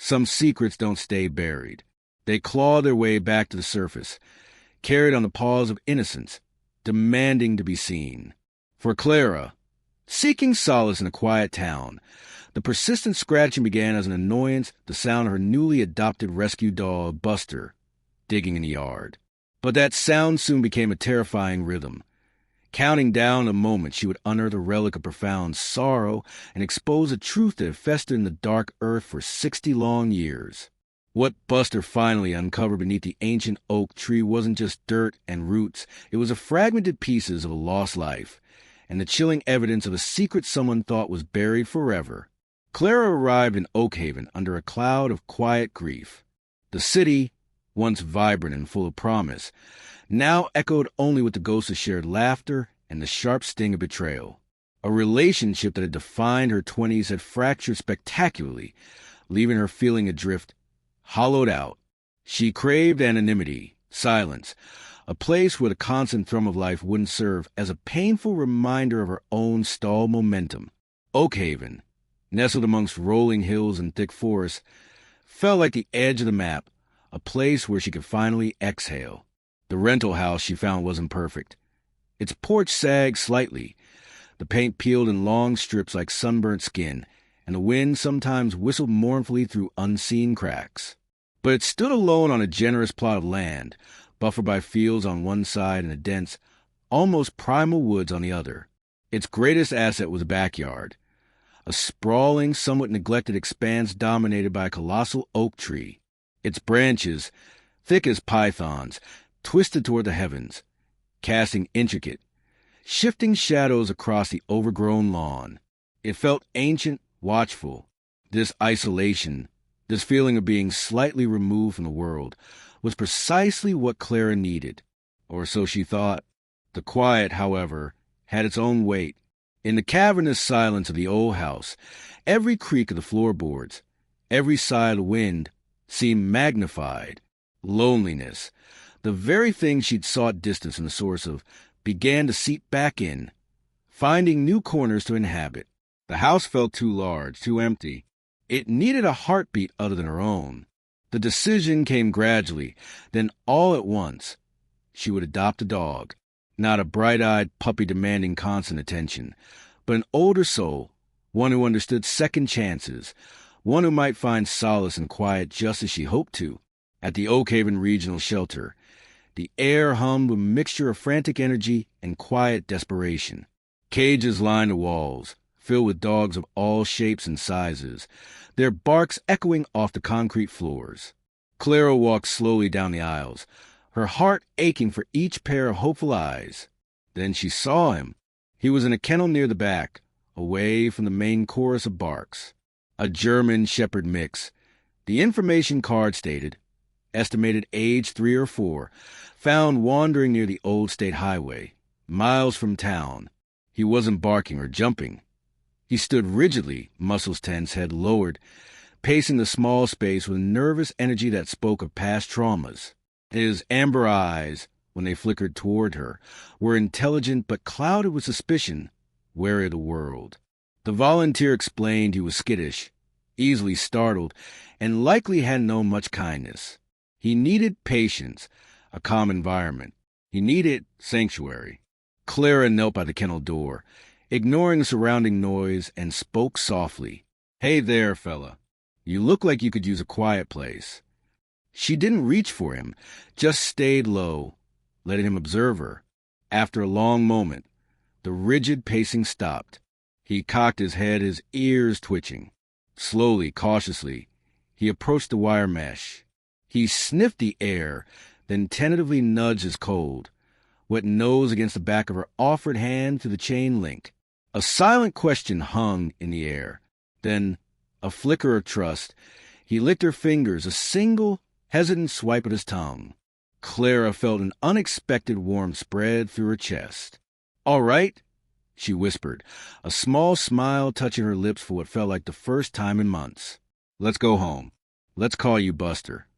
Some secrets don't stay buried. They claw their way back to the surface, carried on the paws of innocence, demanding to be seen. For Clara, seeking solace in a quiet town, the persistent scratching began as an annoyance, the sound of her newly adopted rescue dog, Buster, digging in the yard. But that sound soon became a terrifying rhythm, counting down the moment she would unearth a relic of profound sorrow and expose a truth that had festered in the dark earth for 60 long years. What Buster finally uncovered beneath the ancient oak tree wasn't just dirt and roots. It was the fragmented pieces of a lost life, and the chilling evidence of a secret someone thought was buried forever. Clara arrived in Oakhaven under a cloud of quiet grief. The city, once vibrant and full of promise, now echoed only with the ghosts of shared laughter and the sharp sting of betrayal. A relationship that had defined her 20s had fractured spectacularly, leaving her feeling adrift, hollowed out. She craved anonymity, silence, a place where the constant thrum of life wouldn't serve as a painful reminder of her own stalled momentum. Oakhaven, nestled amongst rolling hills and thick forests, felt like the edge of the map, a place where she could finally exhale. The rental house she found wasn't perfect. Its porch sagged slightly, the paint peeled in long strips like sunburnt skin, and the wind sometimes whistled mournfully through unseen cracks. But it stood alone on a generous plot of land, buffered by fields on one side and a dense, almost primal woods on the other. Its greatest asset was a backyard, a sprawling, somewhat neglected expanse dominated by a colossal oak tree. Its branches, thick as pythons, twisted toward the heavens, casting intricate, shifting shadows across the overgrown lawn. It felt ancient, watchful. This isolation, this feeling of being slightly removed from the world, was precisely what Clara needed, or so she thought. The quiet, however, had its own weight. In the cavernous silence of the old house, every creak of the floorboards, every sigh of the wind, seemed magnified. Loneliness, the very thing she'd sought distance from the source of, began to seep back in, finding new corners to inhabit. The house felt too large, too empty. It needed a heartbeat other than her own. The decision came gradually, then all at once. She would adopt a dog, not a bright-eyed puppy demanding constant attention, but an older soul, one who understood second chances, one who might find solace and quiet just as she hoped to. At the Oakhaven Regional Shelter, the air hummed with a mixture of frantic energy and quiet desperation. Cages lined the walls, filled with dogs of all shapes and sizes, their barks echoing off the concrete floors. Clara walked slowly down the aisles, her heart aching for each pair of hopeful eyes. Then she saw him. He was in a kennel near the back, away from the main chorus of barks. A German Shepherd mix. The information card stated, estimated age 3 or 4, found wandering near the old state highway, miles from town. He wasn't barking or jumping. He stood rigidly, muscles tense, head lowered, pacing the small space with nervous energy that spoke of past traumas. His amber eyes, when they flickered toward her, were intelligent but clouded with suspicion, wary of the world. The volunteer explained he was skittish, easily startled, and likely hadn't known much kindness. He needed patience, a calm environment. He needed sanctuary. Clara knelt by the kennel door, ignoring the surrounding noise, and spoke softly. "Hey there, fella. You look like you could use a quiet place." She didn't reach for him, just stayed low, letting him observe her. After a long moment, the rigid pacing stopped. He cocked his head, his ears twitching. Slowly, cautiously, he approached the wire mesh. He sniffed the air, then tentatively nudged his cold, wet nose against the back of her offered hand to the chain link. A silent question hung in the air. Then, a flicker of trust, he licked her fingers, a single, hesitant swipe of his tongue. Clara felt an unexpected warmth spread through her chest. "All right," she whispered, a small smile touching her lips for what felt like the first time in months. "Let's go home. Let's call you Buster."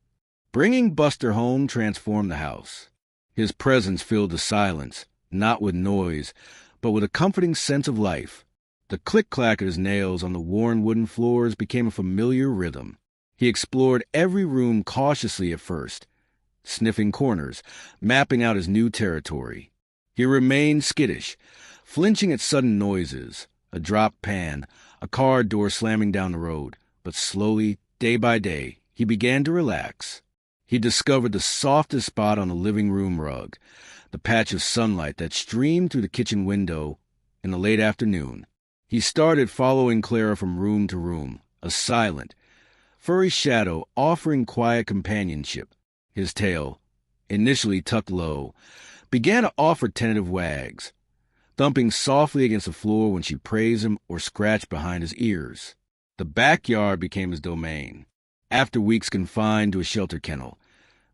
Bringing Buster home transformed the house. His presence filled the silence, not with noise, but with a comforting sense of life. The click-clack of his nails on the worn wooden floors became a familiar rhythm. He explored every room cautiously at first, sniffing corners, mapping out his new territory. He remained skittish, flinching at sudden noises, a dropped pan, a car door slamming down the road. But slowly, day by day, he began to relax. He discovered the softest spot on the living room rug, the patch of sunlight that streamed through the kitchen window in the late afternoon. He started following Clara from room to room, a silent, furry shadow offering quiet companionship. His tail, initially tucked low, began to offer tentative wags, thumping softly against the floor when she praised him or scratched behind his ears. The backyard became his domain. After weeks confined to a shelter kennel,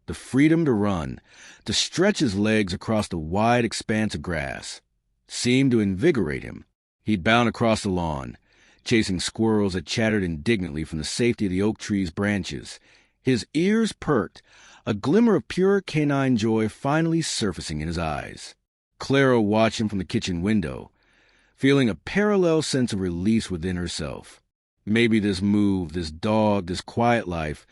the freedom to run, to stretch his legs across the wide expanse of grass, seemed to invigorate him. He'd bound across the lawn, chasing squirrels that chattered indignantly from the safety of the oak tree's branches. His ears perked, a glimmer of pure canine joy finally surfacing in his eyes. Clara watched him from the kitchen window, feeling a parallel sense of release within herself. Maybe this move, this dog, this quiet life,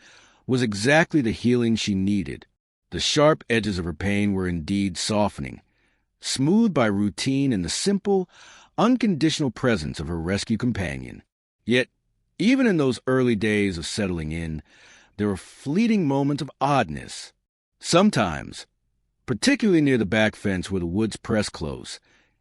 was exactly the healing she needed. The sharp edges of her pain were indeed softening, smoothed by routine and the simple, unconditional presence of her rescue companion. Yet, even in those early days of settling in, there were fleeting moments of oddness. Sometimes, particularly near the back fence where the woods pressed close,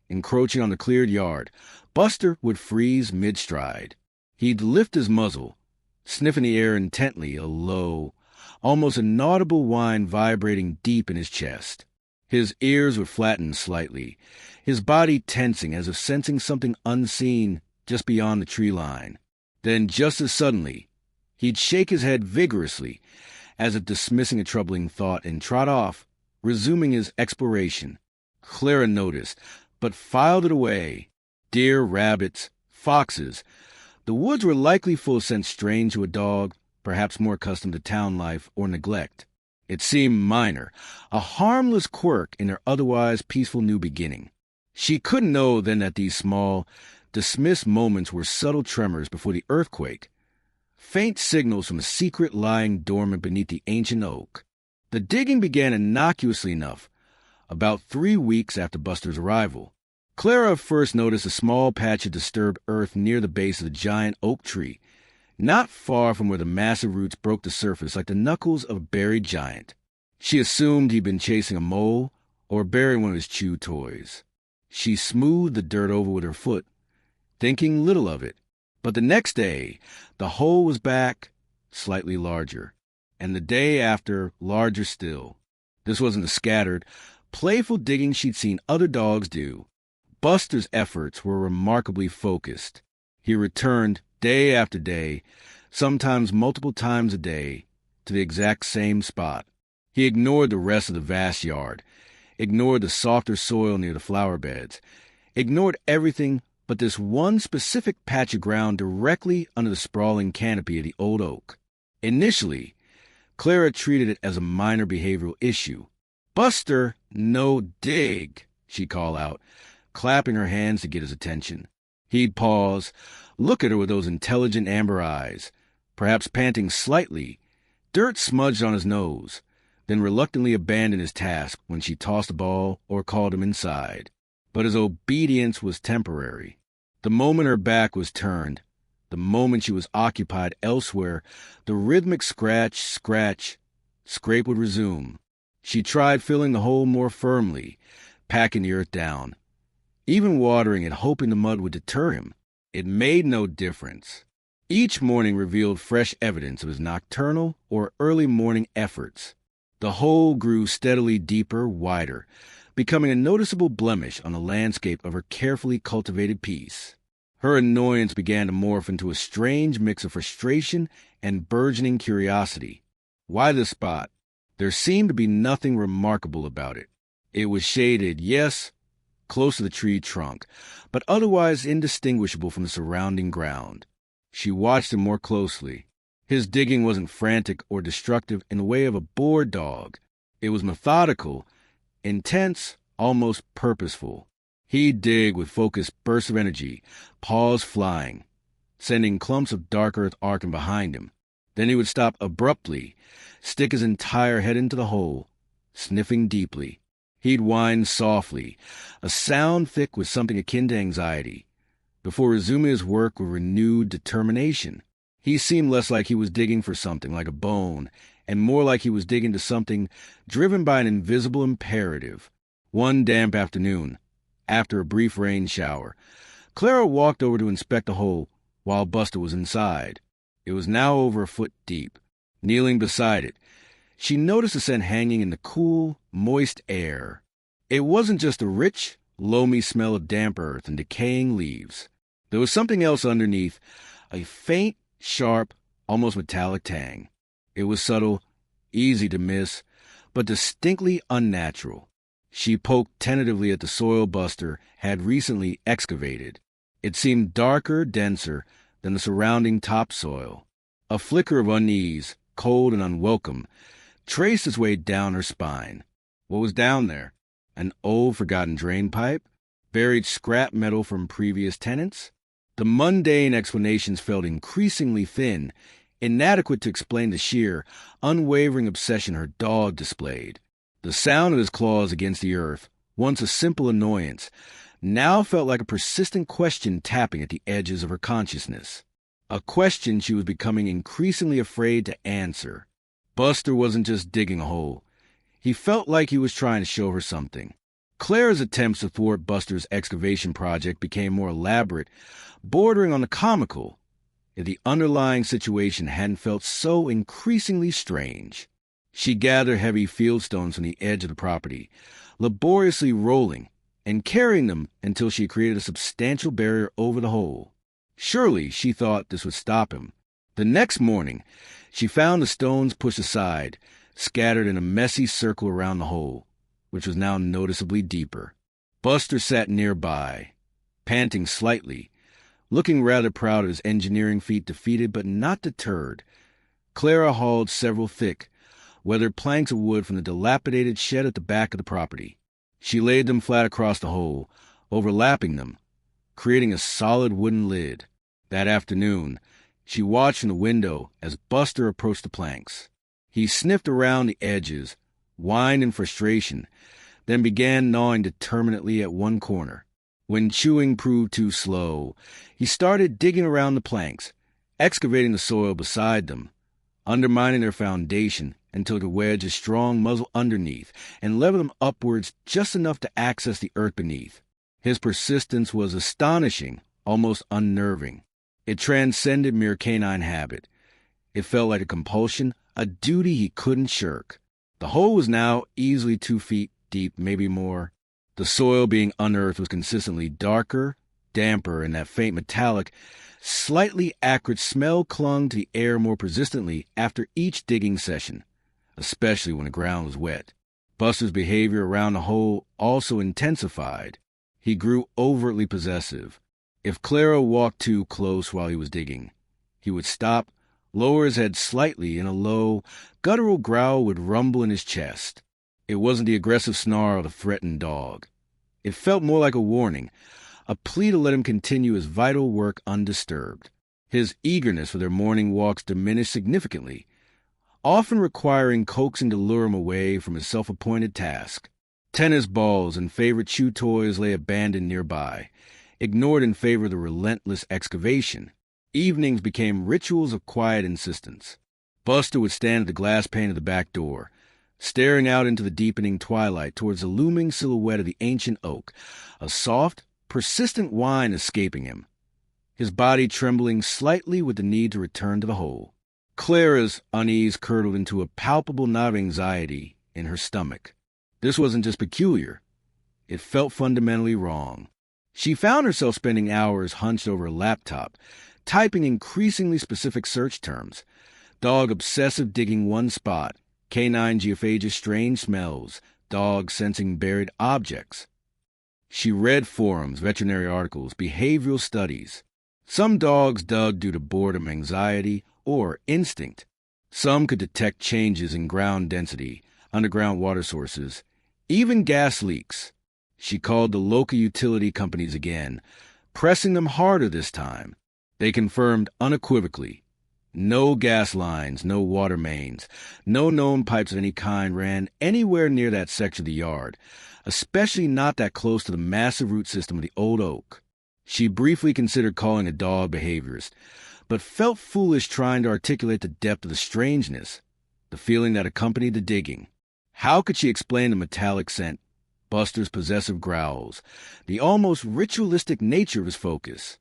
encroaching on the cleared yard, Buster would freeze mid-stride. He'd lift his muzzle, sniffing the air intently, a low, almost inaudible whine vibrating deep in his chest. His ears would flatten slightly, his body tensing as if sensing something unseen just beyond the tree line. Then, just as suddenly, he'd shake his head vigorously, as if dismissing a troubling thought, and trot off, resuming his exploration. Clara noticed, but filed it away. Deer, rabbits, foxes. The woods were likely full of scents strange to a dog, perhaps more accustomed to town life or neglect. It seemed minor, a harmless quirk in their otherwise peaceful new beginning. She couldn't know then that these small, dismissed moments were subtle tremors before the earthquake, faint signals from a secret lying dormant beneath the ancient oak. The digging began innocuously enough, about 3 weeks after Buster's arrival. Clara first noticed a small patch of disturbed earth near the base of the giant oak tree, not far from where the massive roots broke the surface like the knuckles of a buried giant. She assumed he'd been chasing a mole or burying one of his chew toys. She smoothed the dirt over with her foot, thinking little of it. But the next day, the hole was back, slightly larger, and the day after, larger still. This wasn't the scattered, playful digging she'd seen other dogs do. Buster's efforts were remarkably focused. He returned day after day, sometimes multiple times a day, to the exact same spot. He ignored the rest of the vast yard, ignored the softer soil near the flower beds, ignored everything but this one specific patch of ground directly under the sprawling canopy of the old oak. Initially, Clara treated it as a minor behavioral issue. "Buster, no dig," she'd call out, clapping her hands to get his attention. He'd pause, look at her with those intelligent amber eyes, perhaps panting slightly, dirt smudged on his nose, then reluctantly abandon his task when she tossed a ball or called him inside. But his obedience was temporary. The moment her back was turned, the moment she was occupied elsewhere, the rhythmic scratch, scrape would resume. She tried filling the hole more firmly, packing the earth down, even watering it, hoping the mud would deter him. It made no difference. Each morning revealed fresh evidence of his nocturnal or early morning efforts. The hole grew steadily deeper, wider, becoming a noticeable blemish on the landscape of her carefully cultivated peace. Her annoyance began to morph into a strange mix of frustration and burgeoning curiosity. Why this spot? There seemed to be nothing remarkable about it. It was shaded, yes, close to the tree trunk, but otherwise indistinguishable from the surrounding ground. She watched him more closely. His digging wasn't frantic or destructive in the way of a bored dog. It was methodical, intense, almost purposeful. He'd dig with focused bursts of energy, paws flying, sending clumps of dark earth arcing behind him. Then he would stop abruptly, stick his entire head into the hole, sniffing deeply. He'd whine softly, a sound thick with something akin to anxiety, before resuming his work with renewed determination. He seemed less like he was digging for something like a bone, and more like he was digging to something driven by an invisible imperative. One damp afternoon, after a brief rain shower, Clara walked over to inspect the hole while Buster was inside. It was now over a foot deep. Kneeling beside it, she noticed the scent hanging in the cool, moist air. It wasn't just a rich, loamy smell of damp earth and decaying leaves. There was something else underneath, a faint, sharp, almost metallic tang. It was subtle, easy to miss, but distinctly unnatural. She poked tentatively at the soil Buster had recently excavated. It seemed darker, denser than the surrounding topsoil. A flicker of unease, cold and unwelcome, traced its way down her spine. What was down there? An old, forgotten drain pipe? Buried scrap metal from previous tenants? The mundane explanations felt increasingly thin, inadequate to explain the sheer, unwavering obsession her dog displayed. The sound of his claws against the earth, once a simple annoyance, now felt like a persistent question tapping at the edges of her consciousness. A question she was becoming increasingly afraid to answer. Buster wasn't just digging a hole. He felt like he was trying to show her something. Clara's attempts to thwart Buster's excavation project became more elaborate, bordering on the comical, yet the underlying situation hadn't felt so increasingly strange. She gathered heavy fieldstones from the edge of the property, laboriously rolling and carrying them until she created a substantial barrier over the hole. Surely, she thought, this would stop him. The next morning, she found the stones pushed aside, scattered in a messy circle around the hole, which was now noticeably deeper. Buster sat nearby, panting slightly, looking rather proud of his engineering feat defeated but not deterred. Clara hauled several thick, weathered planks of wood from the dilapidated shed at the back of the property. She laid them flat across the hole, overlapping them, creating a solid wooden lid. That afternoon, she watched from the window as Buster approached the planks. He sniffed around the edges, whined in frustration, then began gnawing determinately at one corner. When chewing proved too slow, he started digging around the planks, excavating the soil beside them, undermining their foundation until he could wedge his strong muzzle underneath and lever them upwards just enough to access the earth beneath. His persistence was astonishing, almost unnerving. It transcended mere canine habit. It felt like a compulsion, a duty he couldn't shirk. The hole was now easily 2 feet deep, maybe more. The soil being unearthed was consistently darker, damper, and that faint metallic, slightly acrid smell clung to the air more persistently after each digging session, especially when the ground was wet. Buster's behavior around the hole also intensified. He grew overtly possessive. If Clara walked too close while he was digging, he would stop, lower his head slightly, and a low, guttural growl would rumble in his chest. It wasn't the aggressive snarl of a threatened dog. It felt more like a warning, a plea to let him continue his vital work undisturbed. His eagerness for their morning walks diminished significantly, often requiring coaxing to lure him away from his self-appointed task. Tennis balls and favorite chew toys lay abandoned nearby, ignored in favor of the relentless excavation. Evenings became rituals of quiet insistence. Buster would stand at the glass pane of the back door, staring out into the deepening twilight towards the looming silhouette of the ancient oak, a soft, persistent whine escaping him, his body trembling slightly with the need to return to the hole. Clara's unease curdled into a palpable knot of anxiety in her stomach. This wasn't just peculiar. It felt fundamentally wrong. She found herself spending hours hunched over a laptop, typing increasingly specific search terms. Dog obsessive digging one spot, canine geophagia strange smells, dog sensing buried objects. She read forums, veterinary articles, behavioral studies. Some dogs dug due to boredom, anxiety, or instinct. Some could detect changes in ground density, underground water sources, even gas leaks. She called the local utility companies again, pressing them harder this time. They confirmed unequivocally, No gas lines, no water mains, no known pipes of any kind ran anywhere near that section of the yard, especially not that close to the massive root system of the old oak. She briefly considered calling a dog behaviorist, but felt foolish trying to articulate the depth of the strangeness, the feeling that accompanied the digging. How could she explain the metallic scent, Buster's possessive growls, the almost ritualistic nature of his focus?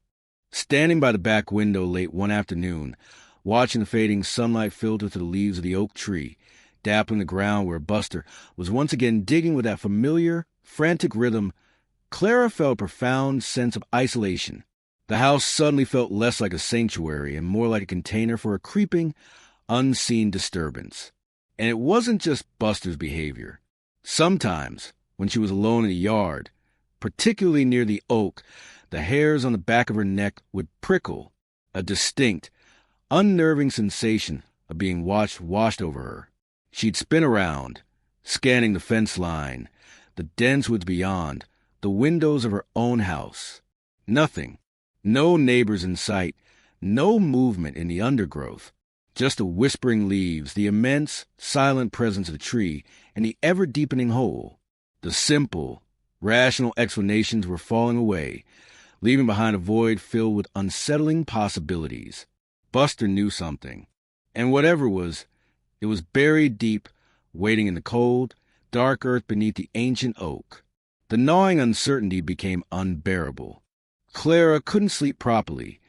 Standing by the back window late one afternoon, watching the fading sunlight filter through the leaves of the oak tree, dappling the ground where Buster was once again digging with that familiar, frantic rhythm, Clara felt a profound sense of isolation. The house suddenly felt less like a sanctuary and more like a container for a creeping, unseen disturbance. And it wasn't just Buster's behavior. Sometimes, when she was alone in the yard, particularly near the oak, the hairs on the back of her neck would prickle, a distinct, unnerving sensation of being washed over her. She'd spin around, scanning the fence line, the dense woods beyond, the windows of her own house. Nothing. No neighbors in sight, no movement in the undergrowth, just the whispering leaves, the immense, silent presence of the tree, and the ever-deepening hole. The simple, rational explanations were falling away, leaving behind a void filled with unsettling possibilities. Buster knew something, and whatever it was buried deep, waiting in the cold, dark earth beneath the ancient oak. The gnawing uncertainty became unbearable. Clara couldn't sleep properly,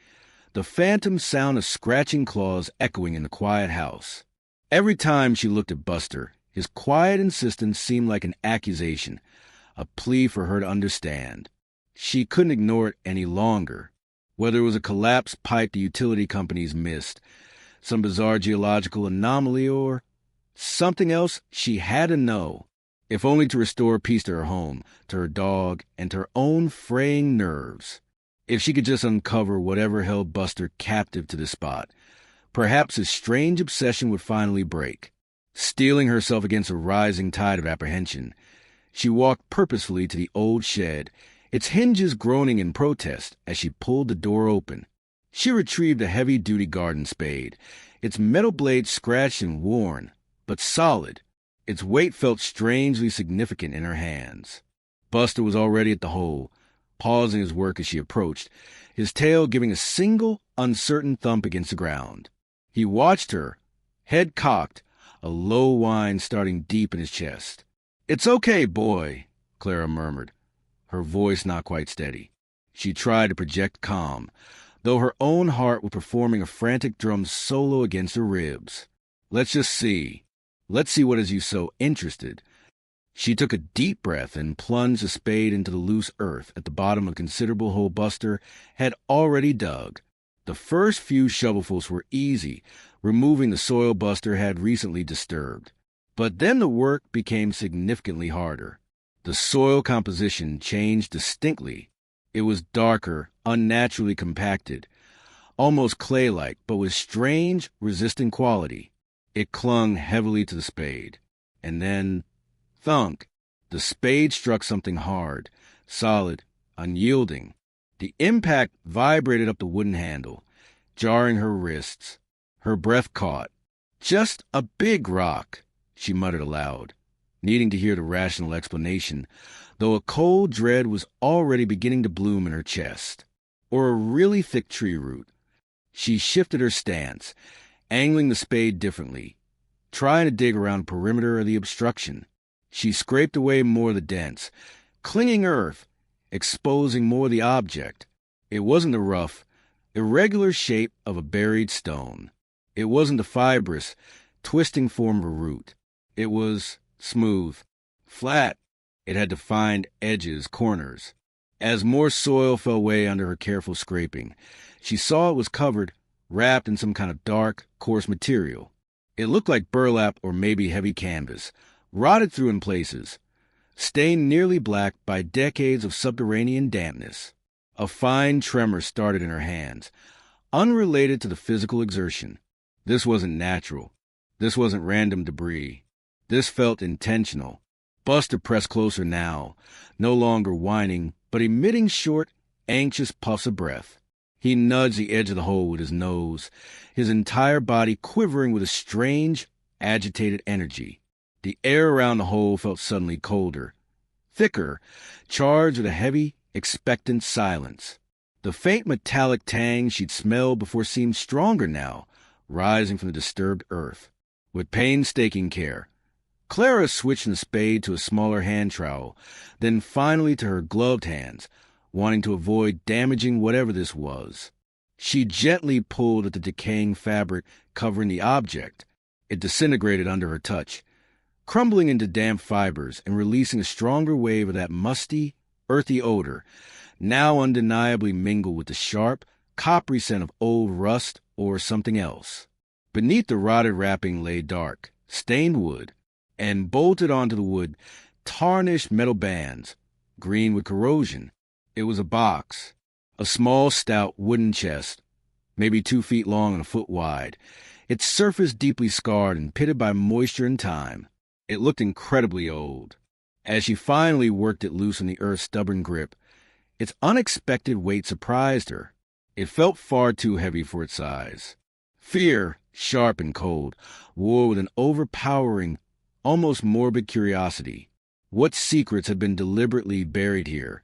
the phantom sound of scratching claws echoing in the quiet house. Every time she looked at Buster, his quiet insistence seemed like an accusation, a plea for her to understand. She couldn't ignore it any longer. Whether it was a collapsed pipe the utility companies missed, some bizarre geological anomaly, or something else, she had to know, if only to restore peace to her home, to her dog, and to her own fraying nerves. If she could just uncover whatever held Buster captive to this spot, perhaps his strange obsession would finally break. Steeling herself against a rising tide of apprehension, she walked purposefully to the old shed, its hinges groaning in protest as she pulled the door open. She retrieved a heavy-duty garden spade, its metal blade scratched and worn, but solid. Its weight felt strangely significant in her hands. Buster was already at the hole, pausing his work as she approached, his tail giving a single, uncertain thump against the ground. He watched her, head cocked, a low whine starting deep in his chest. "It's okay, boy," Clara murmured, her voice not quite steady. She tried to project calm, though her own heart was performing a frantic drum solo against her ribs. "Let's just see. Let's see what has you so interested." She took a deep breath and plunged the spade into the loose earth at the bottom of a considerable hole Buster had already dug. The first few shovelfuls were easy, removing the soil Buster had recently disturbed. But then the work became significantly harder. The soil composition changed distinctly. It was darker, unnaturally compacted, almost clay-like, but with strange, resistant quality. It clung heavily to the spade. And then, thunk, the spade struck something hard, solid, unyielding. The impact vibrated up the wooden handle, jarring her wrists. Her breath caught. "Just a big rock," she muttered aloud, needing to hear the rational explanation, though a cold dread was already beginning to bloom in her chest. Or a really thick tree root. She shifted her stance, angling the spade differently, trying to dig around the perimeter of the obstruction. She scraped away more of the dense, clinging earth, exposing more of the object. It wasn't the rough, irregular shape of a buried stone. It wasn't the fibrous, twisting form of a root. It was smooth, flat. It had defined edges, corners. As more soil fell away under her careful scraping, she saw it was covered, wrapped in some kind of dark, coarse material. It looked like burlap or maybe heavy canvas, rotted through in places, stained nearly black by decades of subterranean dampness. A fine tremor started in her hands, unrelated to the physical exertion. This wasn't natural. This wasn't random debris. This felt intentional. Buster pressed closer now, no longer whining, but emitting short, anxious puffs of breath. He nudged the edge of the hole with his nose, his entire body quivering with a strange, agitated energy. The air around the hole felt suddenly colder, thicker, charged with a heavy, expectant silence. The faint metallic tang she'd smelled before seemed stronger now, rising from the disturbed earth. With painstaking care, Clara switched from the spade to a smaller hand trowel, then finally to her gloved hands, wanting to avoid damaging whatever this was. She gently pulled at the decaying fabric covering the object. It disintegrated under her touch, crumbling into damp fibers and releasing a stronger wave of that musty, earthy odor, now undeniably mingled with the sharp, coppery scent of old rust or something else. Beneath the rotted wrapping lay dark, stained wood, and bolted onto the wood, tarnished metal bands, green with corrosion. It was a box, a small, stout wooden chest, maybe 2 feet long and a foot wide, its surface deeply scarred and pitted by moisture and time. It looked incredibly old. As she finally worked it loose from the earth's stubborn grip, its unexpected weight surprised her. It felt far too heavy for its size. Fear, sharp and cold, wore with an overpowering, almost morbid curiosity. What secrets had been deliberately buried here,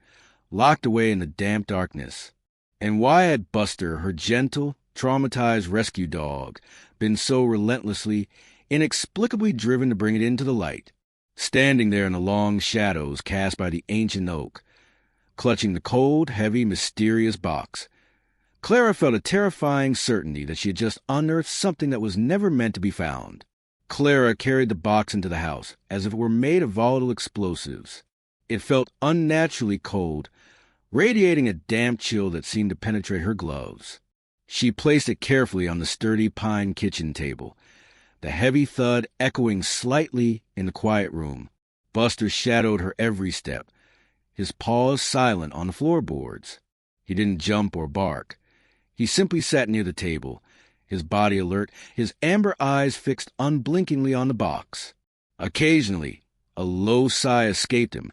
locked away in the damp darkness? And why had Buster, her gentle, traumatized rescue dog, been so relentlessly, inexplicably driven to bring it into the light? Standing there in the long shadows cast by the ancient oak, clutching the cold, heavy, mysterious box, Clara felt a terrifying certainty that she had just unearthed something that was never meant to be found. Clara carried the box into the house as if it were made of volatile explosives. It felt unnaturally cold, radiating a damp chill that seemed to penetrate her gloves. She placed it carefully on the sturdy pine kitchen table, the heavy thud echoing slightly in the quiet room. Buster shadowed her every step, his paws silent on the floorboards. He didn't jump or bark. He simply sat near the table, his body alert, his amber eyes fixed unblinkingly on the box. Occasionally, a low sigh escaped him,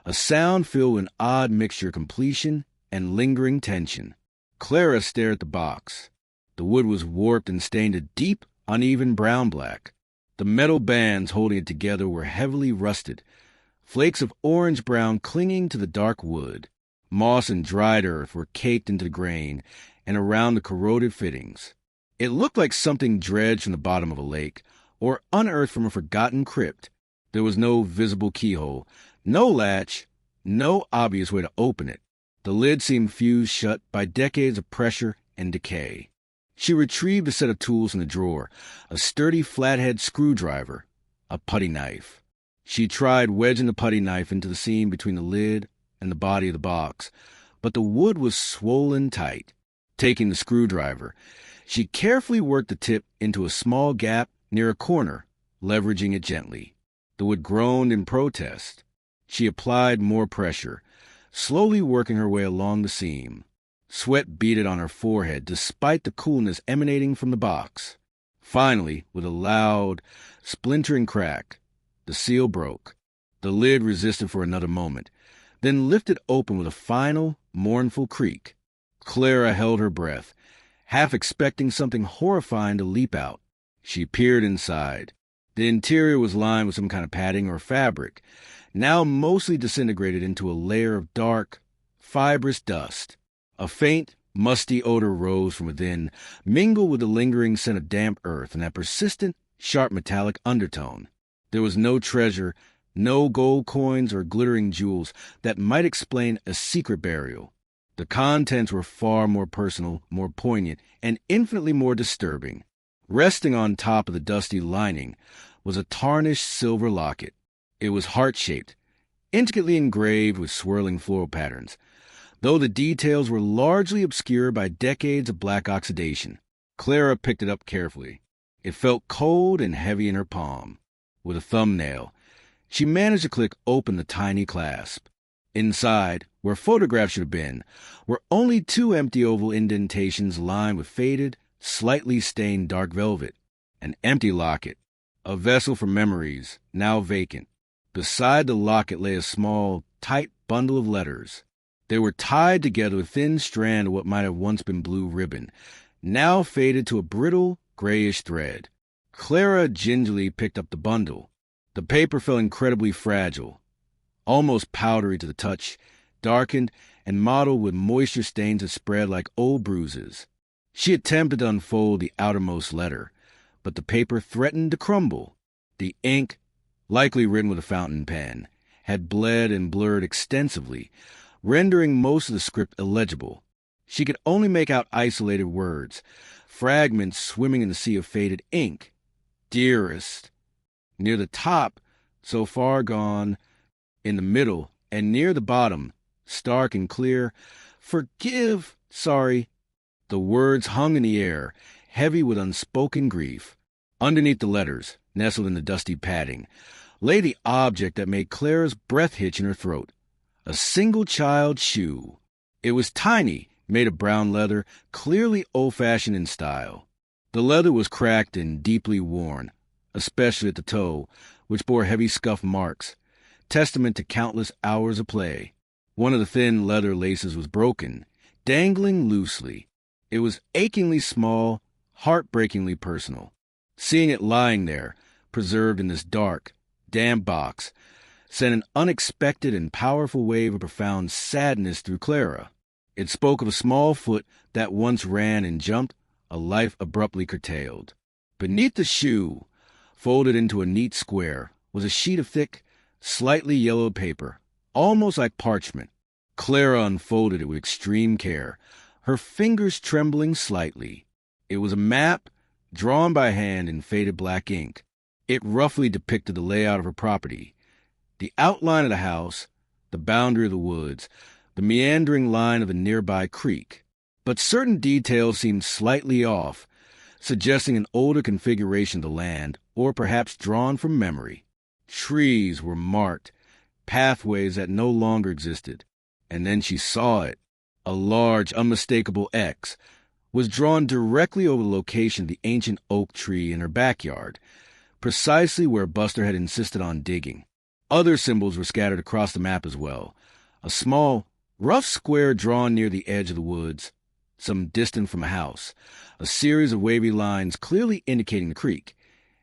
a sound filled with an odd mixture of completion and lingering tension. Clara stared at the box. The wood was warped and stained a deep, uneven brown-black. The metal bands holding it together were heavily rusted, flakes of orange-brown clinging to the dark wood. Moss and dried earth were caked into the grain and around the corroded fittings. It looked like something dredged from the bottom of a lake, or unearthed from a forgotten crypt. There was no visible keyhole, no latch, no obvious way to open it. The lid seemed fused shut by decades of pressure and decay. She retrieved a set of tools from the drawer, a sturdy flathead screwdriver, a putty knife. She tried wedging the putty knife into the seam between the lid and the body of the box, but the wood was swollen tight. Taking the screwdriver, she carefully worked the tip into a small gap near a corner, leveraging it gently. The wood groaned in protest. She applied more pressure, slowly working her way along the seam. Sweat beaded on her forehead despite the coolness emanating from the box. Finally, with a loud, splintering crack, the seal broke. The lid resisted for another moment, then lifted open with a final, mournful creak. Clara held her breath, half expecting something horrifying to leap out. She peered inside. The interior was lined with some kind of padding or fabric, now mostly disintegrated into a layer of dark, fibrous dust. A faint, musty odor rose from within, mingled with the lingering scent of damp earth and that persistent, sharp metallic undertone. There was no treasure, no gold coins or glittering jewels that might explain a secret burial. The contents were far more personal, more poignant, and infinitely more disturbing. Resting on top of the dusty lining was a tarnished silver locket. It was heart-shaped, intricately engraved with swirling floral patterns, though the details were largely obscured by decades of black oxidation. Clara picked it up carefully. It felt cold and heavy in her palm. With a thumbnail, she managed to click open the tiny clasp. Inside, where photographs should have been, were only 2 empty oval indentations lined with faded, slightly stained dark velvet. An empty locket, a vessel for memories, now vacant. Beside the locket lay a small, tight bundle of letters. They were tied together with a thin strand of what might have once been blue ribbon, now faded to a brittle, grayish thread. Clara gingerly picked up the bundle. The paper felt incredibly fragile, almost powdery to the touch, darkened and mottled with moisture stains that spread like old bruises. She attempted to unfold the outermost letter, but the paper threatened to crumble. The ink, likely written with a fountain pen, had bled and blurred extensively, rendering most of the script illegible. She could only make out isolated words, fragments swimming in the sea of faded ink. Dearest. Near the top, so far gone. In the middle, and near the bottom, stark and clear, forgive, sorry. The words hung in the air, heavy with unspoken grief. Underneath the letters, nestled in the dusty padding, lay the object that made Clara's breath hitch in her throat. A single child's shoe. It was tiny, made of brown leather, clearly old-fashioned in style. The leather was cracked and deeply worn, especially at the toe, which bore heavy scuff marks, testament to countless hours of play. One of the thin leather laces was broken, dangling loosely. It was achingly small, heartbreakingly personal. Seeing it lying there, preserved in this dark, damp box, sent an unexpected and powerful wave of profound sadness through Clara. It spoke of a small foot that once ran and jumped, a life abruptly curtailed. Beneath the shoe, folded into a neat square, was a sheet of thick, slightly yellowed paper, almost like parchment. Clara unfolded it with extreme care, her fingers trembling slightly. It was a map, drawn by hand in faded black ink. It roughly depicted the layout of her property, the outline of the house, the boundary of the woods, the meandering line of a nearby creek. But certain details seemed slightly off, suggesting an older configuration of the land, or perhaps drawn from memory. Trees were marked, pathways that no longer existed. And then she saw it. A large, unmistakable X was drawn directly over the location of the ancient oak tree in her backyard, precisely where Buster had insisted on digging. Other symbols were scattered across the map as well. A small, rough square drawn near the edge of the woods, some distant from a house, a series of wavy lines clearly indicating the creek,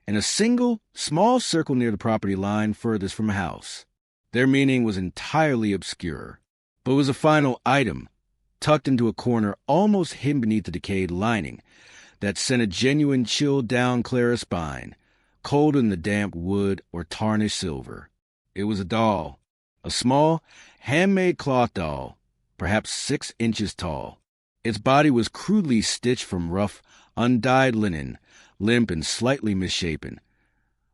and a single, small circle near the property line furthest from a house. Their meaning was entirely obscure, but was a final item, tucked into a corner almost hidden beneath the decayed lining, that sent a genuine chill down Clara's spine, colder than the damp wood or tarnished silver. It was a doll, a small, handmade cloth doll, perhaps 6 inches tall. Its body was crudely stitched from rough, undyed linen, limp and slightly misshapen,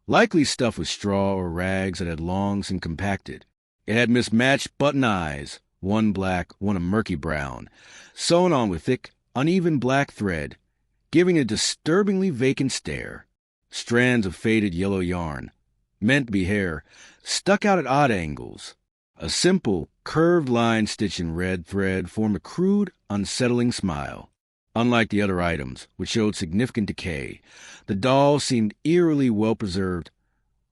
likely stuffed with straw or rags that had long since compacted. It had mismatched button eyes, one black, one a murky brown, sewn on with thick, uneven black thread, giving a disturbingly vacant stare. Strands of faded yellow yarn, meant to be hair, stuck out at odd angles. A simple, curved line stitched in red thread formed a crude, unsettling smile. Unlike the other items, which showed significant decay, the doll seemed eerily well-preserved,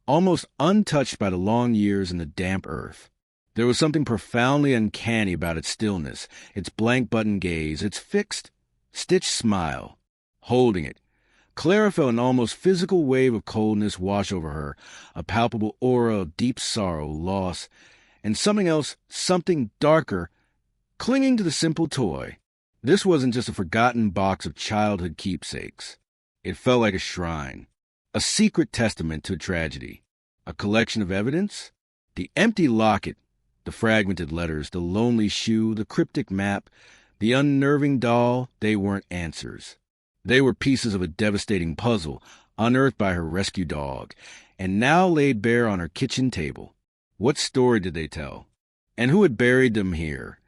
almost untouched by the long years in the damp earth. There was something profoundly uncanny about its stillness, its blank button gaze, its fixed, stitched smile. Holding it, Clara felt an almost physical wave of coldness wash over her, a palpable aura of deep sorrow, loss, and something else, something darker, clinging to the simple toy. This wasn't just a forgotten box of childhood keepsakes. It felt like a shrine, a secret testament to a tragedy, a collection of evidence. The empty locket, the fragmented letters, the lonely shoe, the cryptic map, the unnerving doll, they weren't answers. They were pieces of a devastating puzzle, unearthed by her rescue dog, and now laid bare on her kitchen table. What story did they tell? And who had buried them here,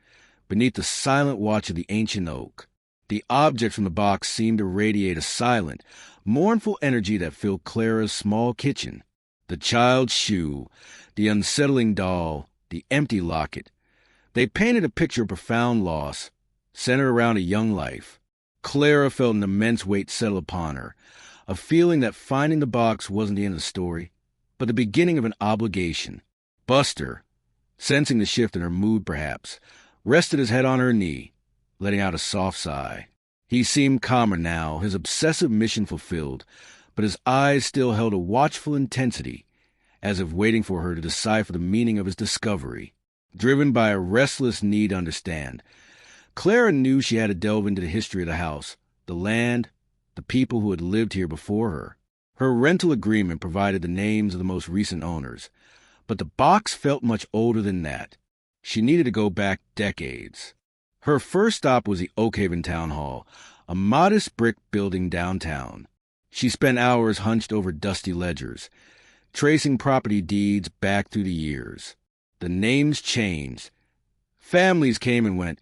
beneath the silent watch of the ancient oak? The object from the box seemed to radiate a silent, mournful energy that filled Clara's small kitchen. The child's shoe, the unsettling doll, the empty locket. They painted a picture of profound loss, centered around a young life. Clara felt an immense weight settle upon her, a feeling that finding the box wasn't the end of the story, but the beginning of an obligation. Buster, sensing the shift in her mood perhaps, rested his head on her knee, letting out a soft sigh. He seemed calmer now, his obsessive mission fulfilled, but his eyes still held a watchful intensity, as if waiting for her to decipher the meaning of his discovery. Driven by a restless need to understand, Clara knew she had to delve into the history of the house, the land, the people who had lived here before her. Her rental agreement provided the names of the most recent owners, but the box felt much older than that. She needed to go back decades. Her first stop was the Oakhaven Town Hall, a modest brick building downtown. She spent hours hunched over dusty ledgers, tracing property deeds back through the years. The names changed. Families came and went,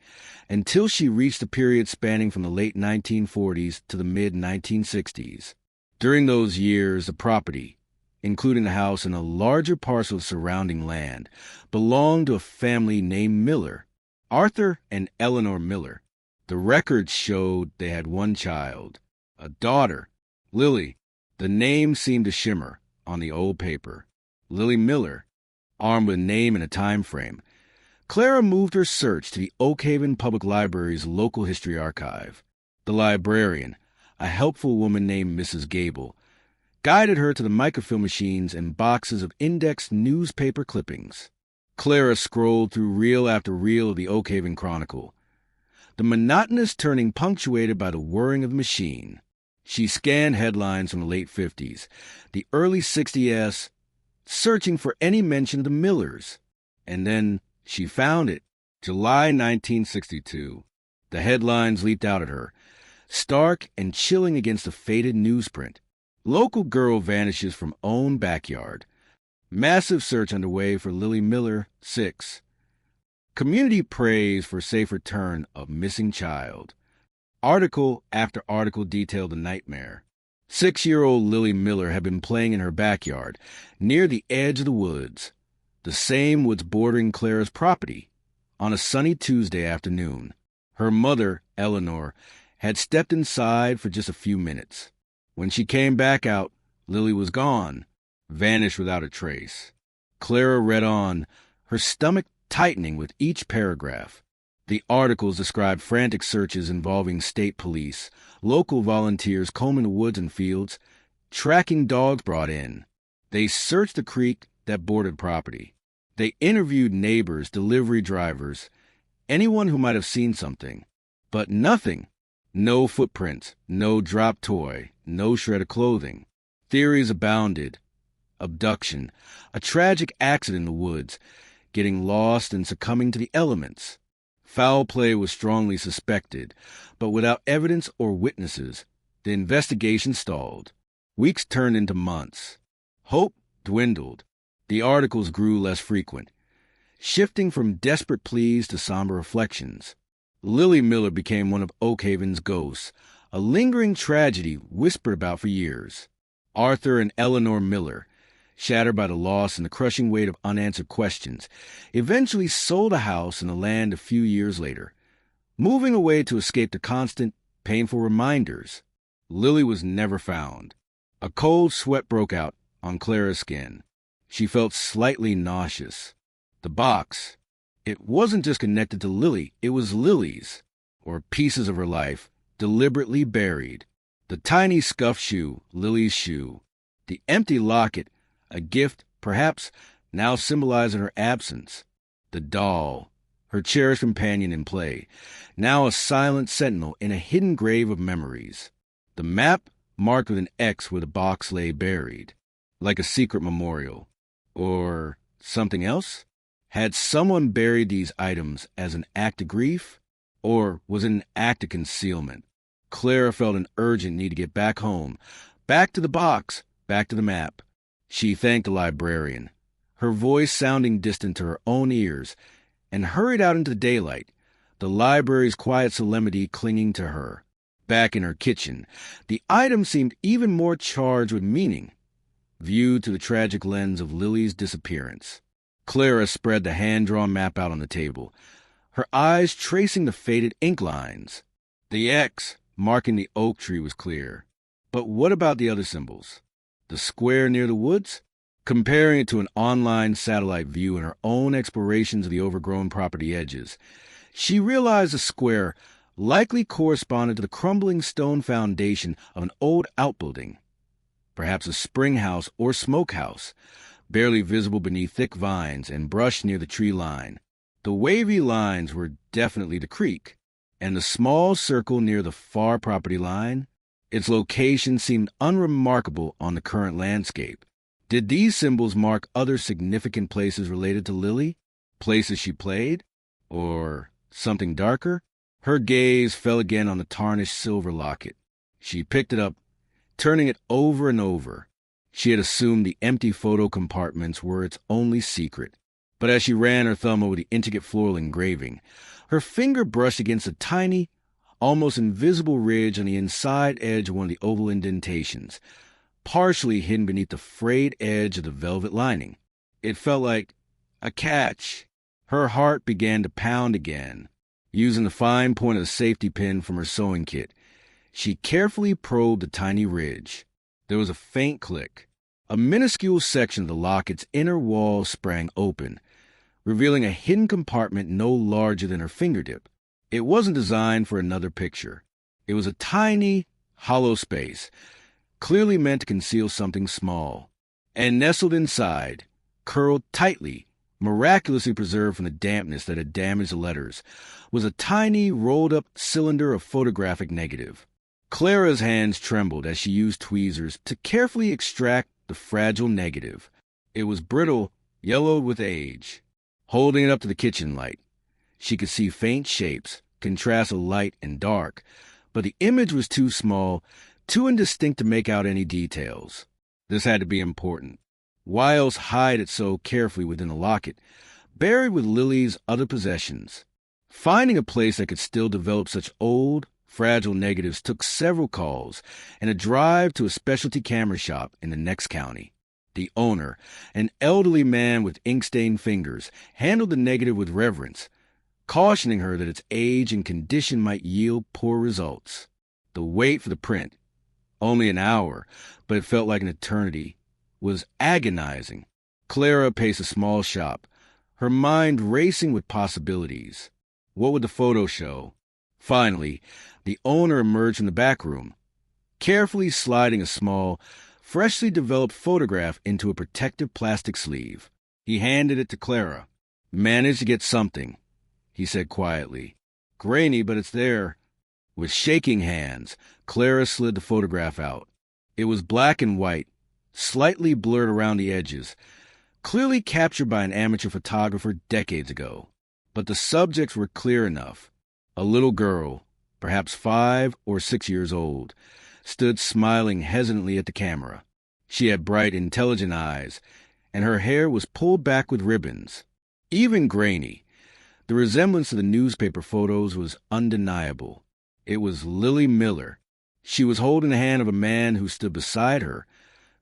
until she reached a period spanning from the late 1940s to the mid-1960s. During those years, the property, including the house and a larger parcel of surrounding land, belonged to a family named Miller, Arthur and Eleanor Miller. The records showed they had one child, a daughter, Lily. The name seemed to shimmer on the old paper. Lily Miller, armed with a name and a time frame. Clara moved her search to the Oakhaven Public Library's local history archive. The librarian, a helpful woman named Mrs. Gable, guided her to the microfilm machines and boxes of indexed newspaper clippings. Clara scrolled through reel after reel of the Oakhaven Chronicle, the monotonous turning punctuated by the whirring of the machine. She scanned headlines from the late 50s, the early 60s, searching for any mention of the Millers. And then she found it. July 1962. The headlines leaped out at her, stark and chilling against the faded newsprint. Local girl vanishes from own backyard. Massive search underway for Lily Miller, 6. Community prays for safe return of missing child. Article after article detailed the nightmare. 6-year-old Lily Miller had been playing in her backyard, near the edge of the woods, the same woods bordering Clara's property, on a sunny Tuesday afternoon. Her mother, Eleanor, had stepped inside for just a few minutes. When she came back out, Lily was gone, vanished without a trace. Clara read on, her stomach tightening with each paragraph. The articles described frantic searches involving state police, local volunteers combing the woods and fields, tracking dogs brought in. They searched the creek that bordered property. They interviewed neighbors, delivery drivers, anyone who might have seen something. But nothing. No footprints, no dropped toy, no shred of clothing. Theories abounded. Abduction, a tragic accident in the woods, getting lost and succumbing to the elements. Foul play was strongly suspected, but without evidence or witnesses, the investigation stalled. Weeks turned into months. Hope dwindled. The articles grew less frequent, shifting from desperate pleas to somber reflections. Lily Miller became one of Oakhaven's ghosts, a lingering tragedy whispered about for years. Arthur and Eleanor Miller, shattered by the loss and the crushing weight of unanswered questions, eventually sold a house and the land a few years later, moving away to escape the constant, painful reminders. Lily was never found. A cold sweat broke out on Clara's skin. She felt slightly nauseous. The box. It wasn't just connected to Lily, it was Lily's, or pieces of her life, deliberately buried. The tiny scuffed shoe, Lily's shoe. The empty locket, a gift, perhaps, now symbolizing her absence. The doll, her cherished companion in play, now a silent sentinel in a hidden grave of memories. The map, marked with an X where the box lay buried, like a secret memorial. Or something else? Had someone buried these items as an act of grief? Or was it an act of concealment? Clara felt an urgent need to get back home, back to the box, back to the map. She thanked the librarian, her voice sounding distant to her own ears, and hurried out into the daylight, the library's quiet solemnity clinging to her. Back in her kitchen, the item seemed even more charged with meaning, viewed through the tragic lens of Lily's disappearance. Clara spread the hand-drawn map out on the table, her eyes tracing the faded ink lines. The X marking the oak tree was clear. But what about the other symbols? The square near the woods? Comparing it to an online satellite view and her own explorations of the overgrown property edges, She realized the square likely corresponded to the crumbling stone foundation of an old outbuilding, perhaps a spring house or smokehouse, barely visible beneath thick vines and brush near the tree line. The wavy lines were definitely the creek, and the small circle near the far property line, its location seemed unremarkable on the current landscape. Did these symbols mark other significant places related to Lily? Places she played? Or something darker? Her gaze fell again on the tarnished silver locket. She picked it up, turning it over and over. She had assumed the empty photo compartments were its only secret. But as she ran her thumb over the intricate floral engraving, her finger brushed against a tiny, almost invisible ridge on the inside edge of one of the oval indentations, partially hidden beneath the frayed edge of the velvet lining. It felt like a catch. Her heart began to pound again. Using the fine point of the safety pin from her sewing kit, she carefully probed the tiny ridge. There was a faint click. A minuscule section of the locket's inner wall sprang open, revealing a hidden compartment no larger than her fingertip. It wasn't designed for another picture. It was a tiny, hollow space, clearly meant to conceal something small. And nestled inside, curled tightly, miraculously preserved from the dampness that had damaged the letters, was a tiny, rolled-up cylinder of photographic negative. Clara's hands trembled as she used tweezers to carefully extract the fragile negative. It was brittle, yellowed with age. Holding it up to the kitchen light, she could see faint shapes, contrasts of light and dark, but the image was too small, too indistinct to make out any details. This had to be important. Why else hide it so carefully within the locket, buried with Lily's other possessions? Finding a place that could still develop such old, fragile negatives took several calls and a drive to a specialty camera shop in the next county. The owner, an elderly man with ink-stained fingers, handled the negative with reverence, cautioning her that its age and condition might yield poor results. The wait for the print, only an hour, but it felt like an eternity, was agonizing. Clara paced a small shop, her mind racing with possibilities. What would the photo show? Finally, the owner emerged from the back room, carefully sliding a small, freshly developed photograph into a protective plastic sleeve. He handed it to Clara. "Managed to get something," he said quietly. "Grainy, but it's there." With shaking hands, Clara slid the photograph out. It was black and white, slightly blurred around the edges, clearly captured by an amateur photographer decades ago. But the subjects were clear enough. A little girl, perhaps 5 or 6 years old, stood smiling hesitantly at the camera. She had bright, intelligent eyes, and her hair was pulled back with ribbons. Even grainy, the resemblance to the newspaper photos was undeniable. It was Lily Miller. She was holding the hand of a man who stood beside her,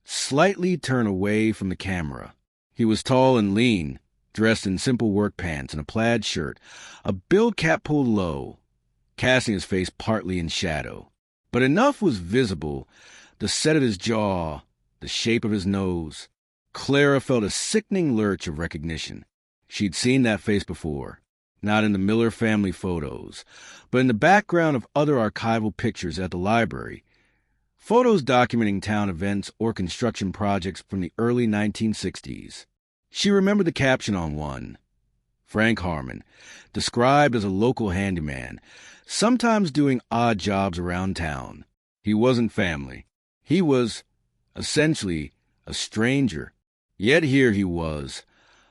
slightly turned away from the camera. He was tall and lean, dressed in simple work pants and a plaid shirt, a billed cap pulled low, casting his face partly in shadow. But enough was visible, the set of his jaw, the shape of his nose. Clara felt a sickening lurch of recognition. She'd seen that face before, not in the Miller family photos, but in the background of other archival pictures at the library, photos documenting town events or construction projects from the early 1960s. She remembered the caption on one. Frank Harmon, described as a local handyman, sometimes doing odd jobs around town. He wasn't family. He was, essentially, a stranger. Yet here he was,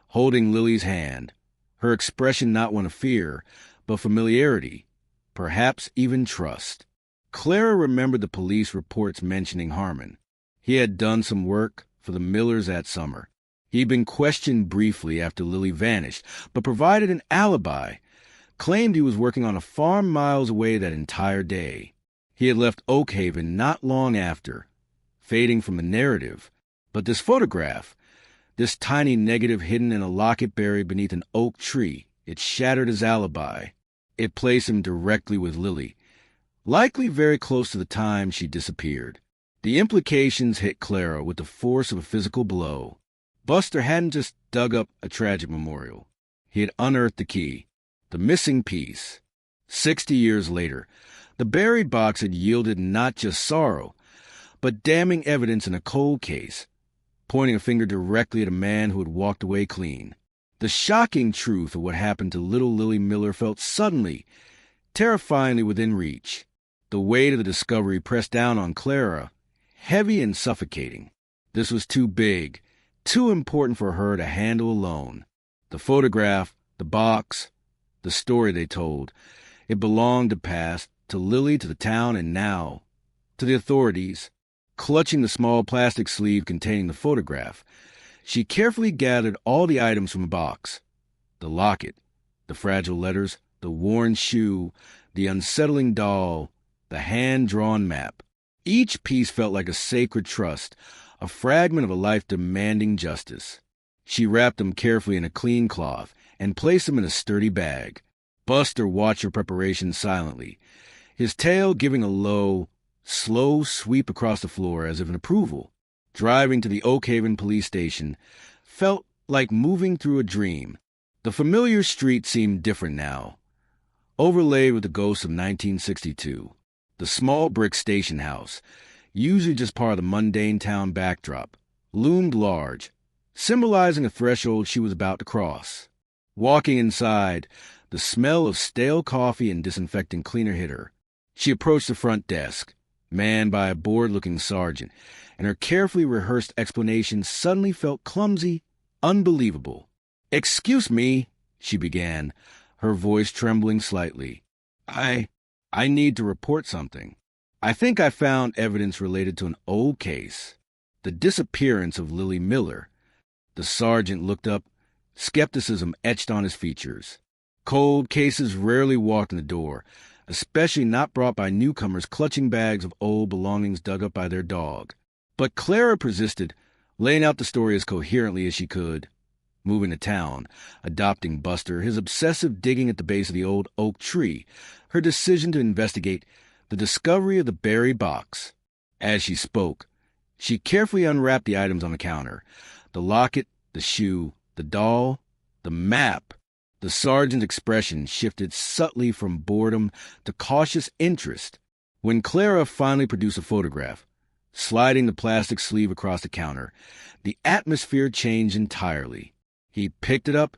holding Lily's hand, her expression not one of fear, but familiarity, perhaps even trust. Clara remembered the police reports mentioning Harmon. He had done some work for the Millers that summer. He'd been questioned briefly after Lily vanished, but provided an alibi, claimed he was working on a farm miles away that entire day. He had left Oak Haven not long after, fading from the narrative. But this photograph, this tiny negative hidden in a locket buried beneath an oak tree, it shattered his alibi. It placed him directly with Lily, likely very close to the time she disappeared. The implications hit Clara with the force of a physical blow. Buster hadn't just dug up a tragic memorial. He had unearthed the key. The missing piece. 60 years later, the buried box had yielded not just sorrow, but damning evidence in a cold case, pointing a finger directly at a man who had walked away clean. The shocking truth of what happened to little Lily Miller felt suddenly, terrifyingly within reach. The weight of the discovery pressed down on Clara, heavy and suffocating. This was too big, too important for her to handle alone. The photograph, the box, the story they told. It belonged to past, to Lily, to the town, and now to the authorities. Clutching the small plastic sleeve containing the photograph, she carefully gathered all the items from the box. The locket, the fragile letters, the worn shoe, the unsettling doll, the hand-drawn map. Each piece felt like a sacred trust, a fragment of a life demanding justice. She wrapped them carefully in a clean cloth and placed them in a sturdy bag. Buster watched her preparations silently, his tail giving a low, slow sweep across the floor as if in approval. Driving to the Oak Haven police station felt like moving through a dream. The familiar street seemed different now, overlaid with the ghosts of 1962. The small brick station house, usually just part of the mundane town backdrop, loomed large, symbolizing a threshold she was about to cross. Walking inside, the smell of stale coffee and disinfectant cleaner hit her. She approached the front desk, manned by a bored-looking sergeant, and her carefully rehearsed explanation suddenly felt clumsy, unbelievable. "Excuse me," she began, her voice trembling slightly. I need to report something. I think I found evidence related to an old case, the disappearance of Lily Miller." The sergeant looked up, skepticism etched on his features. Cold cases rarely walked in the door, especially not brought by newcomers clutching bags of old belongings dug up by their dog. But Clara persisted, laying out the story as coherently as she could. Moving to town, adopting Buster, his obsessive digging at the base of the old oak tree, her decision to investigate, the discovery of the buried box. As she spoke, she carefully unwrapped the items on the counter. The locket, the shoe, the doll, the map. The sergeant's expression shifted subtly from boredom to cautious interest. When Clara finally produced a photograph, sliding the plastic sleeve across the counter, the atmosphere changed entirely. He picked it up,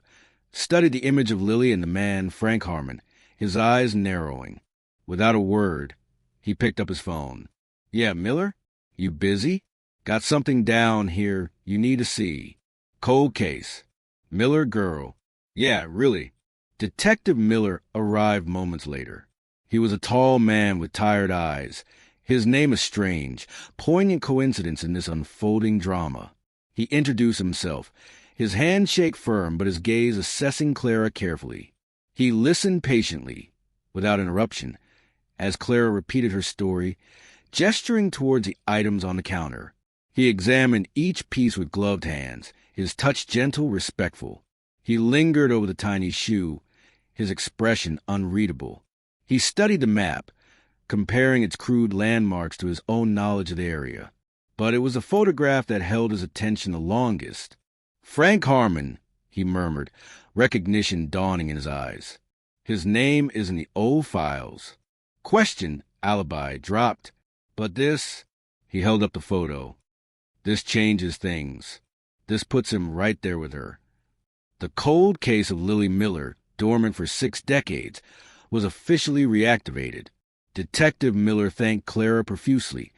studied the image of Lily and the man, Frank Harmon, his eyes narrowing. Without a word, he picked up his phone. "Yeah, Miller? You busy? Got something down here you need to see. Cold case. Miller girl. Yeah, really." Detective Miller arrived moments later. He was a tall man with tired eyes, his name a strange, poignant coincidence in this unfolding drama. He introduced himself, his handshake firm but his gaze assessing Clara carefully. He listened patiently, without interruption, as Clara repeated her story, gesturing towards the items on the counter. He examined each piece with gloved hands, his touch gentle, respectful. He lingered over the tiny shoe, his expression unreadable. He studied the map, comparing its crude landmarks to his own knowledge of the area. But it was a photograph that held his attention the longest. "Frank Harmon," he murmured, recognition dawning in his eyes. "His name is in the old files. Question, alibi, dropped. But this," he held up the photo, "this changes things. This puts him right there with her." The cold case of Lily Miller, dormant for 6 decades, was officially reactivated. Detective Miller thanked Clara profusely,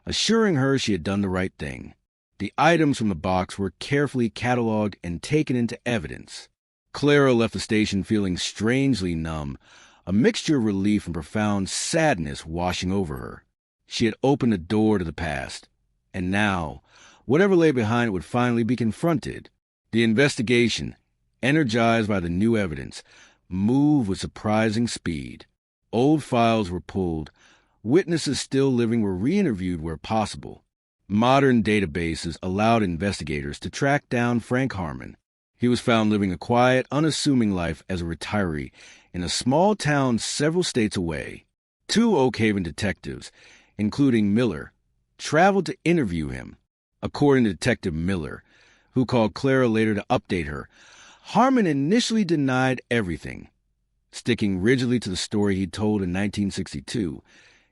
assuring her she had done the right thing. The items from the box were carefully cataloged and taken into evidence. Clara left the station feeling strangely numb, a mixture of relief and profound sadness washing over her. She had opened a door to the past, and now, whatever lay behind it would finally be confronted. The investigation, energized by the new evidence, moved with surprising speed. Old files were pulled, witnesses still living were re-interviewed where possible. Modern databases allowed investigators to track down Frank Harmon. He was found living a quiet, unassuming life as a retiree in a small town several states away. 2 Oak Haven detectives, including Miller, traveled to interview him. According to Detective Miller, who called Clara later to update her, Harmon initially denied everything. Sticking rigidly to the story he'd told in 1962,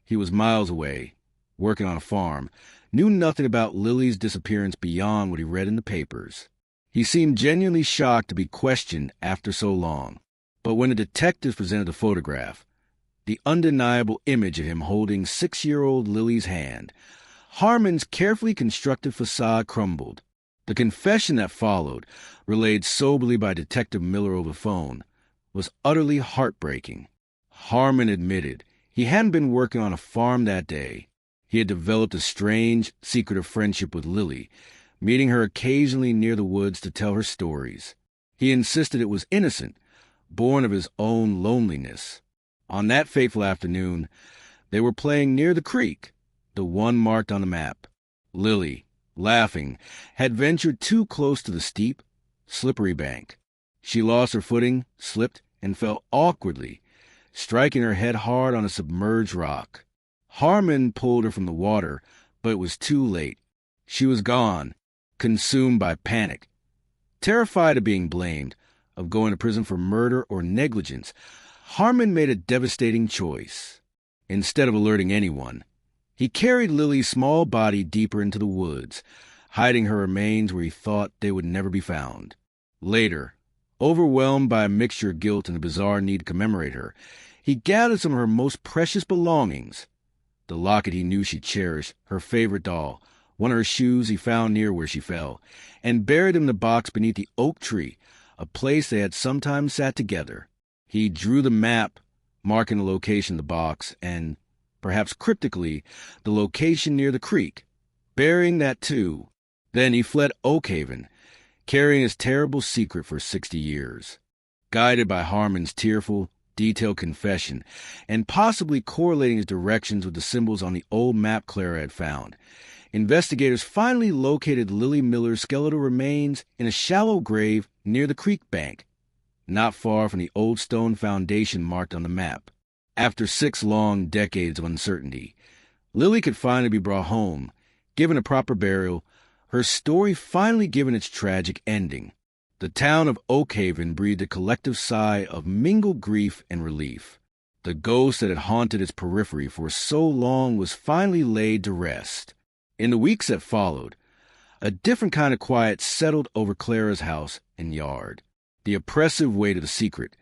he was miles away, working on a farm, knew nothing about Lily's disappearance beyond what he read in the papers. He seemed genuinely shocked to be questioned after so long. But when the detectives presented the photograph, the undeniable image of him holding 6-year-old Lily's hand, Harmon's carefully constructed facade crumbled. The confession that followed, relayed soberly by Detective Miller over the phone, was utterly heartbreaking. Harmon admitted he hadn't been working on a farm that day. He had developed a strange, secretive friendship with Lily, meeting her occasionally near the woods to tell her stories. He insisted it was innocent, born of his own loneliness. On that fateful afternoon, they were playing near the creek, the one marked on the map. Lily, laughing, had ventured too close to the steep, slippery bank. She lost her footing, slipped, and fell awkwardly, striking her head hard on a submerged rock. Harmon pulled her from the water, but it was too late. She was gone, consumed by panic. Terrified of being blamed, of going to prison for murder or negligence, Harmon made a devastating choice. Instead of alerting anyone, he carried Lily's small body deeper into the woods, hiding her remains where he thought they would never be found. Later, overwhelmed by a mixture of guilt and a bizarre need to commemorate her, he gathered some of her most precious belongings. The locket he knew she cherished, her favorite doll, one of her shoes he found near where she fell, and buried them in the box beneath the oak tree, a place they had sometimes sat together. He drew the map, marking the location of the box, and, perhaps cryptically, the location near the creek, burying that too. Then he fled Oakhaven, carrying his terrible secret for 60 years. Guided by Harmon's tearful, detailed confession, and possibly correlating his directions with the symbols on the old map Clara had found, investigators finally located Lily Miller's skeletal remains in a shallow grave near the creek bank, not far from the old stone foundation marked on the map. After 6 long decades of uncertainty, Lily could finally be brought home, given a proper burial, her story finally given its tragic ending. The town of Oakhaven breathed a collective sigh of mingled grief and relief. The ghost that had haunted its periphery for so long was finally laid to rest. In the weeks that followed, a different kind of quiet settled over Clara's house and yard. The oppressive weight of the secret,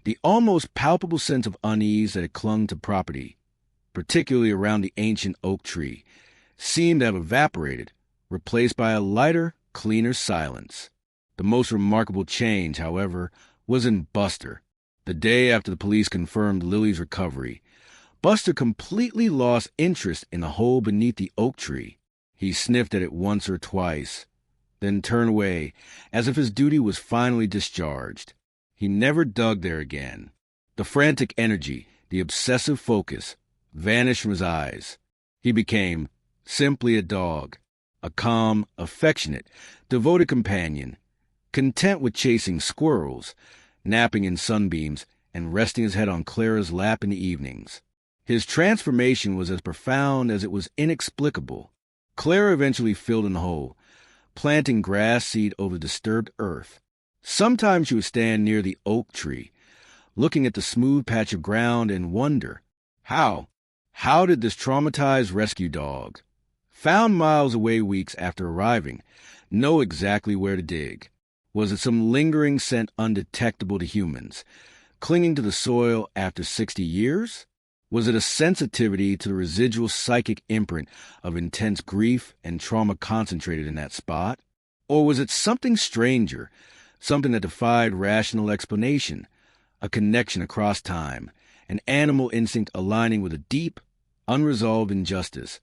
the almost palpable sense of unease that had clung to property, particularly around the ancient oak tree, seemed to have evaporated, replaced by a lighter, cleaner silence. The most remarkable change, however, was in Buster. The day after the police confirmed Lily's recovery, Buster completely lost interest in the hole beneath the oak tree. He sniffed at it once or twice, then turned away, as if his duty was finally discharged. He never dug there again. The frantic energy, the obsessive focus, vanished from his eyes. He became simply a dog, a calm, affectionate, devoted companion, content with chasing squirrels, napping in sunbeams, and resting his head on Clara's lap in the evenings. His transformation was as profound as it was inexplicable. Clara eventually filled in the hole, planting grass seed over disturbed earth. Sometimes she would stand near the oak tree, looking at the smooth patch of ground and wonder, how did this traumatized rescue dog, found miles away weeks after arriving, know exactly where to dig? Was it some lingering scent undetectable to humans, clinging to the soil after 60 years? Was it a sensitivity to the residual psychic imprint of intense grief and trauma concentrated in that spot? Or was it something stranger, something that defied rational explanation, a connection across time, an animal instinct aligning with a deep, unresolved injustice,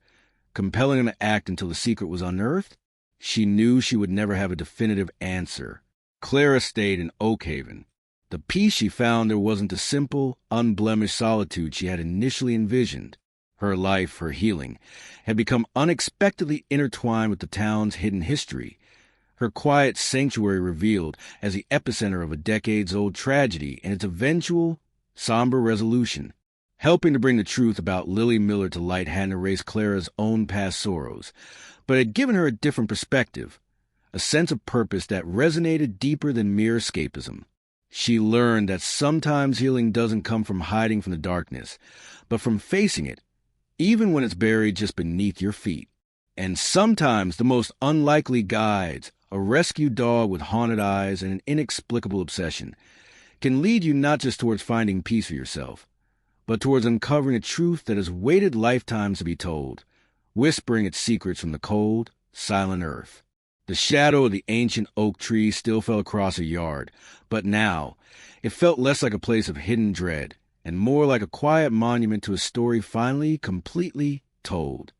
compelling him to act until the secret was unearthed? She knew she would never have a definitive answer. Clara stayed in Oakhaven. The peace she found there wasn't the simple, unblemished solitude she had initially envisioned. Her life, her healing, had become unexpectedly intertwined with the town's hidden history, her quiet sanctuary revealed as the epicenter of a decades-old tragedy and its eventual, somber resolution. Helping to bring the truth about Lily Miller to light hadn't erased Clara's own past sorrows, but had given her a different perspective, a sense of purpose that resonated deeper than mere escapism. She learned that sometimes healing doesn't come from hiding from the darkness, but from facing it, even when it's buried just beneath your feet. And sometimes the most unlikely guides, a rescue dog with haunted eyes and an inexplicable obsession, can lead you not just towards finding peace for yourself, but towards uncovering a truth that has waited lifetimes to be told, whispering its secrets from the cold, silent earth. The shadow of the ancient oak tree still fell across her yard, but now it felt less like a place of hidden dread and more like a quiet monument to a story finally completely told.